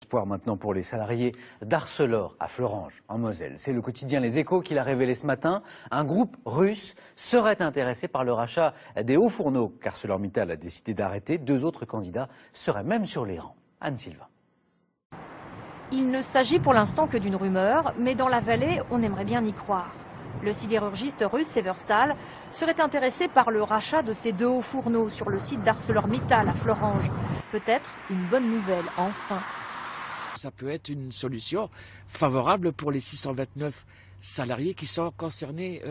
espoir maintenant pour les salariés d'Arcelor à Florange, en Moselle. C'est le quotidien Les Échos qui l'a révélé ce matin. Un groupe russe serait intéressé par le rachat des hauts fourneaux qu'ArcelorMittal a décidé d'arrêter. 2 autres candidats seraient même sur les rangs. Anne Sylvain. Il ne s'agit pour l'instant que d'une rumeur, mais dans la vallée, on aimerait bien y croire. Le sidérurgiste russe Severstal serait intéressé par le rachat de ces 2 hauts fourneaux sur le site d'ArcelorMittal à Florange. Peut-être une bonne nouvelle, enfin. Ça peut être une solution favorable pour les 629 salariés qui sont concernés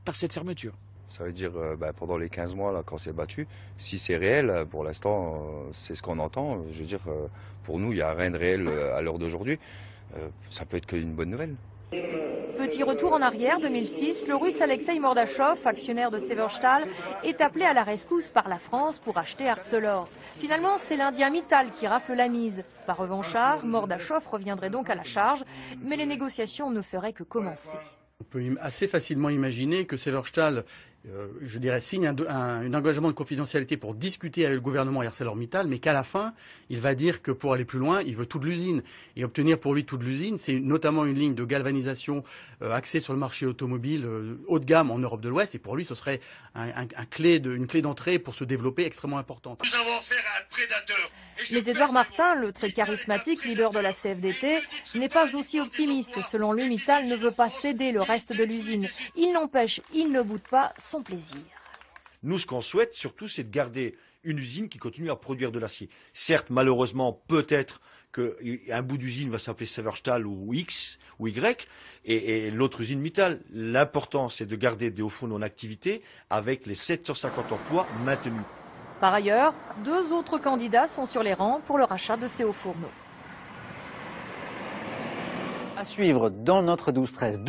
par cette fermeture. Ça veut dire pendant les 15 mois là, quand c'est battu, si c'est réel, pour l'instant c'est ce qu'on entend. Je veux dire, pour nous il n'y a rien de réel à l'heure d'aujourd'hui. Ça peut être qu'une bonne nouvelle. Petit retour en arrière, 2006, le russe Alexei Mordachov, actionnaire de Severstal, est appelé à la rescousse par la France pour acheter Arcelor. Finalement, c'est l'Indien Mittal qui rafle la mise. Par revanchard, Mordachov reviendrait donc à la charge, mais les négociations ne feraient que commencer. On peut assez facilement imaginer que Severstal, signe un engagement de confidentialité pour discuter avec le gouvernement et ArcelorMittal, mais qu'à la fin, il va dire que pour aller plus loin, il veut toute l'usine. Et obtenir pour lui toute l'usine, c'est notamment une ligne de galvanisation axée sur le marché automobile haut de gamme en Europe de l'Ouest. Et pour lui, ce serait une clé d'entrée pour se développer extrêmement importante. Nous avons affaire à un prédateur. Mais Édouard Martin, le très charismatique leader de la CFDT, n'est pas aussi optimiste. Selon lui, Mittal ne veut pas céder le reste de l'usine. Il n'empêche, il ne boude pas son plaisir. Nous, ce qu'on souhaite surtout, c'est de garder une usine qui continue à produire de l'acier. Certes, malheureusement, peut-être qu'un bout d'usine va s'appeler Severstal ou X ou Y, et l'autre usine Mittal. L'important, c'est de garder des hauts fourneaux en activité avec les 750 emplois maintenus. Par ailleurs, 2 autres candidats sont sur les rangs pour le rachat de ces hauts fourneaux. À suivre dans notre 12-13.